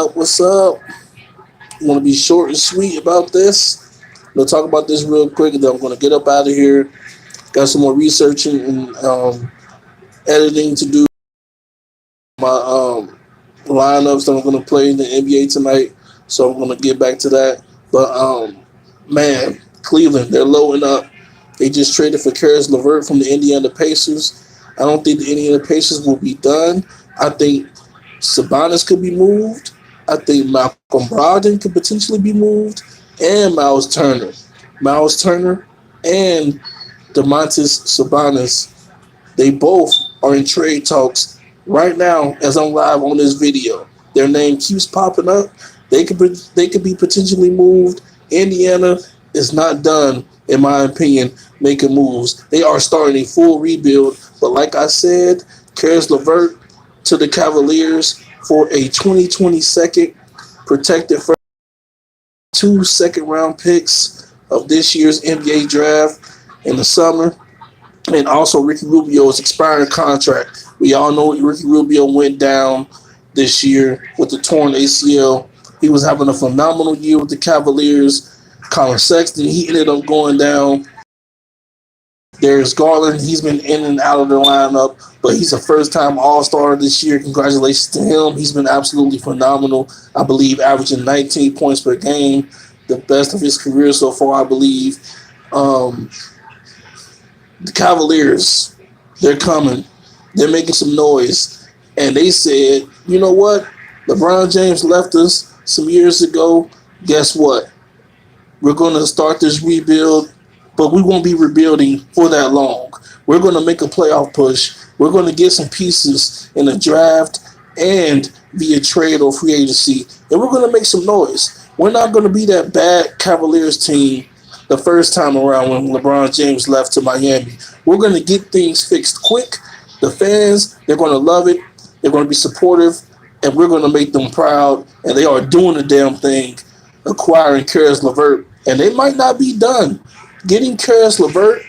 up? What's up? I'm gonna be short and sweet about this. I'm gonna talk about this real quick, and then I'm gonna get up out of here. Got some more researching and editing to do. My lineups that I'm gonna play in the NBA tonight, so I'm gonna get back to that. But man, Cleveland, they're loading up. They just traded for Caris Levert from the Indiana Pacers. I don't think the Indiana Pacers will be done. I think Sabonis could be moved. I think Malcolm Brogdon could potentially be moved, and Miles Turner. Miles Turner and Demontis Sabonis. They both are in trade talks right now as I'm live on this video. Their name keeps popping up. They could be potentially moved. Indiana is not done, in my opinion, making moves. They are starting a full rebuild. But like I said, Caris LeVert to the Cavaliers for a 2022 protected first, two second round picks of this year's NBA draft in the summer, and also Ricky Rubio's expiring contract. We all know Ricky Rubio went down this year with the torn ACL. He was having a phenomenal year with the Cavaliers. Colin Sexton, he ended up going down. Darius Garland, he's been in and out of the lineup, but he's a first-time All-Star this year. Congratulations to him. He's been absolutely phenomenal. I believe averaging 19 points per game, the best of his career so far, I believe. Um, the Cavaliers, they're coming. They're making some noise. And they said, you know what? LeBron James left us some years ago. Guess what? We're going to start this rebuild, but we won't be rebuilding for that long. We're going to make a playoff push. We're going to get some pieces in the draft and via trade or free agency, and we're going to make some noise. We're not going to be that bad Cavaliers team the first time around when LeBron James left to Miami. We're going to get things fixed quick. The fans, they're going to love it. They're going to be supportive, and we're going to make them proud, and they are doing the damn thing, acquiring Caris LeVert. And they might not be done. Getting Caris LeVert,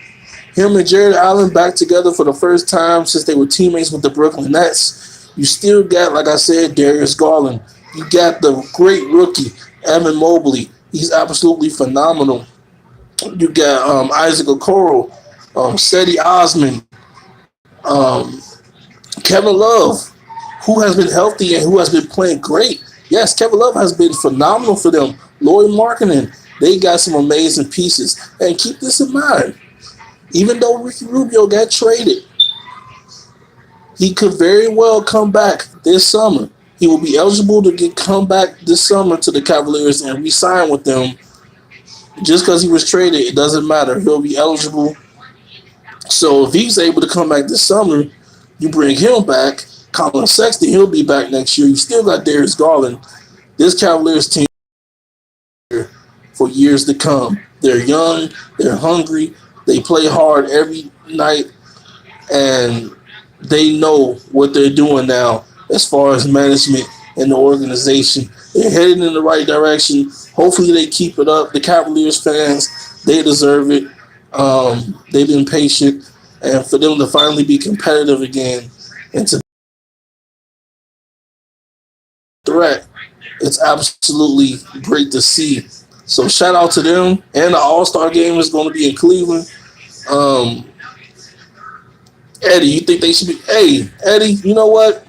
him and Jared Allen back together for the first time since they were teammates with the Brooklyn Nets. You still got, like I said, Darius Garland. You got the great rookie, Evan Mobley. He's absolutely phenomenal. You got Isaac Okoro, Seti Osman, um, Kevin Love, who has been healthy and who has been playing great. Yes, Kevin Love has been phenomenal for them. Lloyd Markkinen, they got some amazing pieces. And keep this in mind, even though Ricky Rubio got traded, he could very well come back this summer. He will be eligible to come back this summer to the Cavaliers and re-sign with them. Just because he was traded, it doesn't matter. He'll be eligible. So if he's able to come back this summer, you bring him back. Colin Sexton, he'll be back next year. You still got Darius Garland. This Cavaliers team for years to come. They're young, they're hungry, they play hard every night, and they know what they're doing now as far as management and the organization. They're heading in the right direction. Hopefully they keep it up. The Cavaliers fans, they deserve it. They've been patient, and for them to finally be competitive again and to threat, it's absolutely great to see. So shout out to them. And the All-Star game is going to be in Cleveland. Um, Eddie, you think they should be? Hey, Eddie, you know what?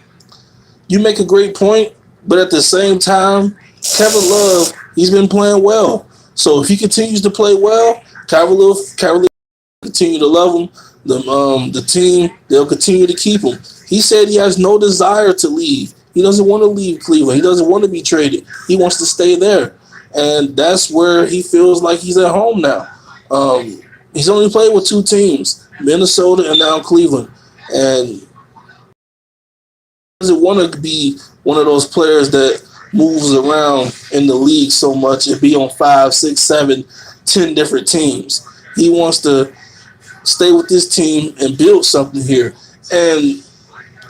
You make a great point, but at the same time, Kevin Love, he's been playing well. So if he continues to play well, Cavaliers continue to love him. The team, they'll continue to keep him. He said he has no desire to leave. He doesn't want to leave Cleveland. He doesn't want to be traded. He wants to stay there. And that's where he feels like he's at home now. He's only played with two teams, Minnesota and now Cleveland. And doesn't want to be one of those players that moves around in the league so much and be on 5, 6, 7, 10 different teams. He wants to stay with this team and build something here. And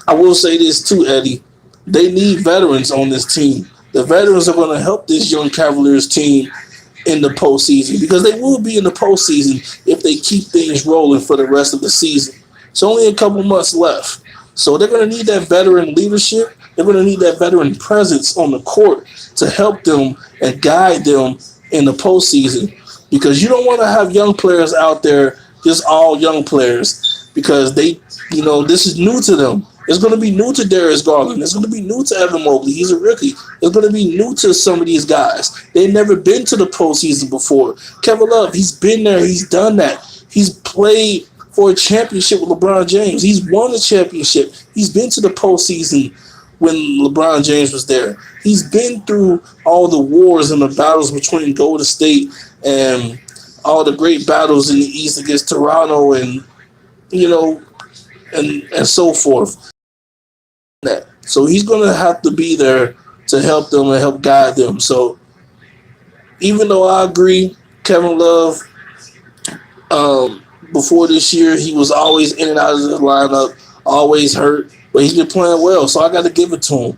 I will say this too, Eddie. They need veterans on this team. The veterans are going to help this young Cavaliers team in the postseason because they will be in the postseason if they keep things rolling for the rest of the season. It's only a couple months left. So they're going to need that veteran leadership They're going to need that veteran presence on the court to help them and guide them in the postseason. Because you don't want to have young players out there, just all young players, because this is new to them. It's going to be new to Darius Garland. It's going to be new to Evan Mobley. He's a rookie. It's going to be new to some of these guys. They've never been to the postseason before. Kevin Love, he's been there. He's done that. He's played for a championship with LeBron James. He's won a championship. He's been to the postseason when LeBron James was there. He's been through all the wars and the battles between Golden State and all the great battles in the East against Toronto and and so forth. So he's going to have to be there to help them and help guide them. So even though I agree, Kevin Love, before this year, he was always in and out of the lineup, always hurt, but he's been playing well. So I got to give it to him.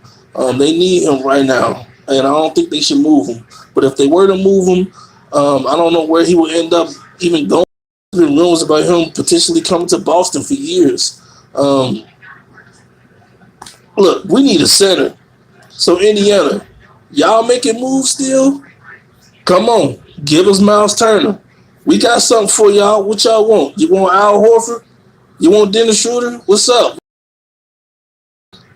They need him right now, and I don't think they should move him. But if they were to move him, I don't know where he would end up even going. There's been rumors about him potentially coming to Boston for years. Look, we need a center. So Indiana, y'all making moves still? Come on, give us Miles Turner. We got something for y'all. What y'all want? You want Al Horford? You want Dennis Schroeder? What's up?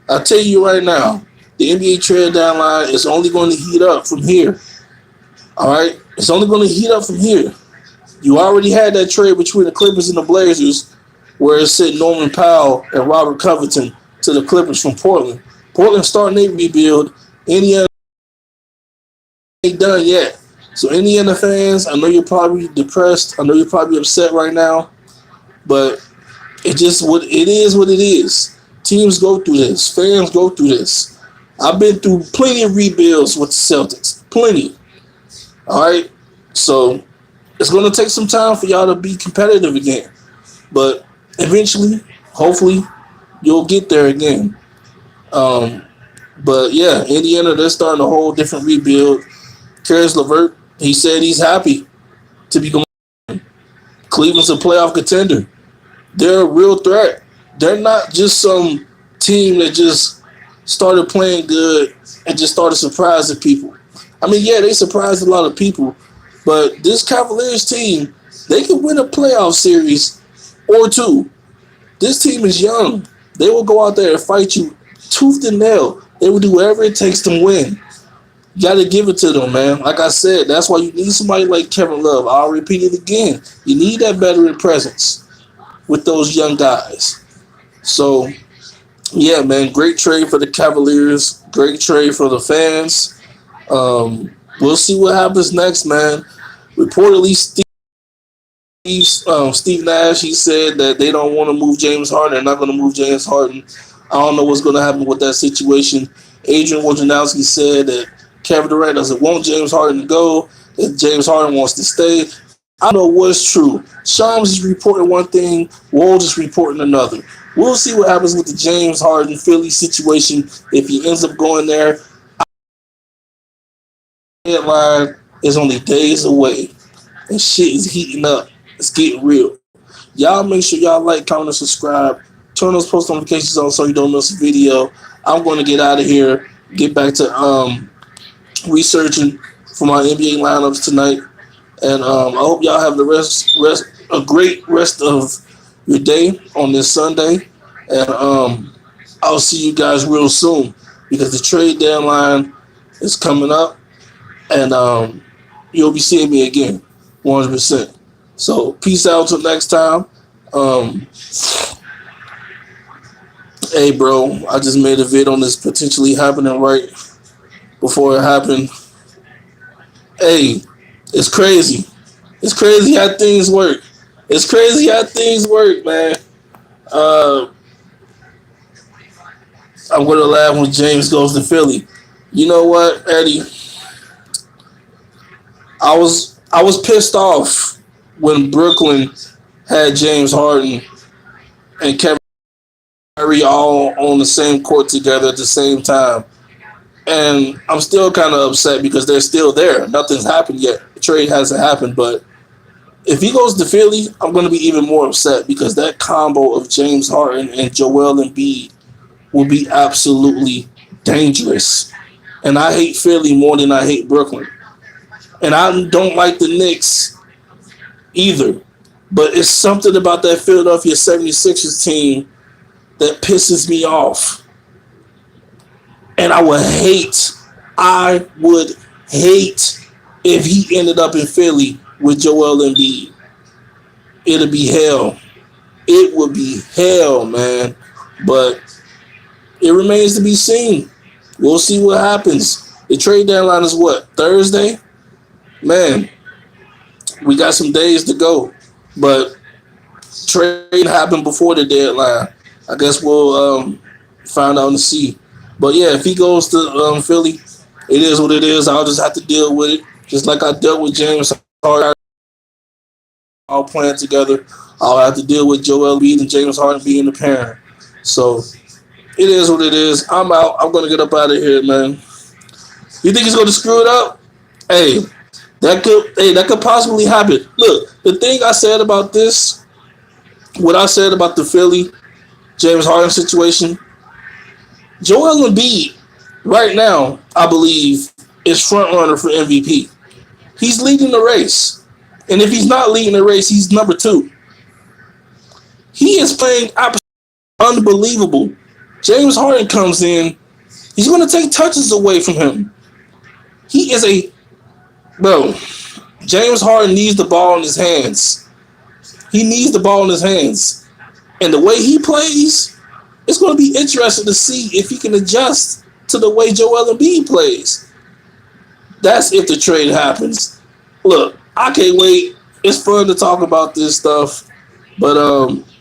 I tell you right now, the NBA trade deadline is only going to heat up from here. All right, it's only going to heat up from here. You already had that trade between the Clippers and the Blazers, where it sent Norman Powell and Robert Covington to the Clippers from Portland. Portland starting their rebuild. Indiana ain't done yet. So Indiana fans, I know you're probably depressed. I know you're probably upset right now, but it is what it is. Teams go through this. Fans go through this. I've been through plenty of rebuilds with the Celtics. Plenty. All right? So it's going to take some time for y'all to be competitive again. But eventually, hopefully, you'll get there again. But yeah, Indiana, they're starting a whole different rebuild. Caris Levert, he said he's happy to be going. Cleveland's a playoff contender. They're a real threat. They're not just some team that just started playing good and just started surprising people. I mean, yeah, they surprised a lot of people, but this Cavaliers team, they can win a playoff series or two. This team is young. They will go out there and fight you tooth and nail. They will do whatever it takes to win. You got to give it to them, man. Like I said, that's why you need somebody like Kevin Love. I'll repeat it again. You need that veteran presence with those young guys. So, yeah, man, great trade for the Cavaliers. Great trade for the fans. We'll see what happens next, man. Reportedly, Steve Nash, he said that they don't want to move James Harden. They're not going to move James Harden. I don't know what's going to happen with that situation. Adrian Wojnarowski said that Kevin Durant doesn't want James Harden to go, that James Harden wants to stay. I don't know what's true. Shams is reporting one thing, Woj is reporting another. We'll see what happens with the James Harden Philly situation if he ends up going there. The deadline is only days away, and shit is heating up. It's getting real. Y'all make sure y'all like, comment, and subscribe. Turn those post notifications on so you don't miss a video. I'm going to get out of here, get back to researching for my NBA lineups tonight. And I hope y'all have a great rest of your day on this Sunday. And I'll see you guys real soon because the trade deadline is coming up. And you'll be seeing me again, 100%. So peace out till next time. Hey, bro, I just made a vid on this potentially happening right before it happened. Hey, it's crazy. It's crazy how things work. It's crazy how things work, man. I'm going to laugh when James goes to Philly. You know what, Eddie? I was pissed off when Brooklyn had James Harden and Kevin Kyrie all on the same court together at the same time. And I'm still kind of upset because they're still there. Nothing's happened yet. The trade hasn't happened. But if he goes to Philly, I'm going to be even more upset because that combo of James Harden and Joel Embiid will be absolutely dangerous. And I hate Philly more than I hate Brooklyn. And I don't like the Knicks either. But it's something about that Philadelphia 76ers team that pisses me off. And I would hate if he ended up in Philly with Joel Embiid. It'd be hell. It would be hell, man. But it remains to be seen. We'll see what happens. The trade deadline is what? Thursday? Man, we got some days to go. But trade happened before the deadline. I guess we'll find out and see. But yeah, if he goes to Philly, it is what it is. I'll just have to deal with it. Just like I dealt with James Harden, all playing together. I'll have to deal with Joel Embiid and James Harden being the parent. So it is what it is. I'm out. I'm gonna get up out of here, man. You think he's gonna screw it up? Hey, that could possibly happen. Look, the thing I said about this, what I said about the Philly James Harden situation, Joel Embiid right now, I believe, is front runner for MVP. He's leading the race. And if he's not leading the race, he's number two. He is playing unbelievable. James Harden comes in, he's going to take touches away from him. He is a bro. James Harden needs the ball in his hands. He needs the ball in his hands. And the way he plays, it's going to be interesting to see if he can adjust to the way Joel Embiid plays. That's if the trade happens. Look, I can't wait. It's fun to talk about this stuff. But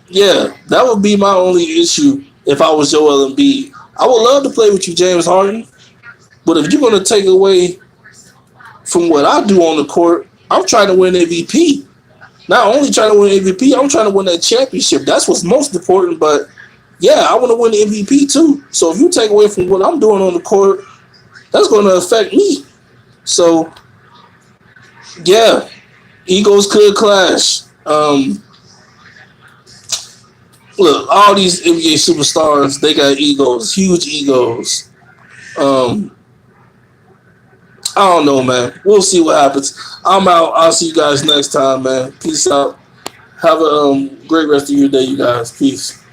yeah, that would be my only issue if I was Joel Embiid. I would love to play with you, James Harden. But if you're going to take away from what I do on the court, I'm trying to win MVP. Not only trying to win MVP, I'm trying to win that championship. That's what's most important. But yeah, I want to win the MVP too. So if you take away from what I'm doing on the court, that's going to affect me. So yeah, egos could clash. Look, all these NBA superstars, they got egos, huge egos. I don't know, man. We'll see what happens. I'm out. I'll see you guys next time, man. Peace out. Have a great rest of your day, you guys. Peace.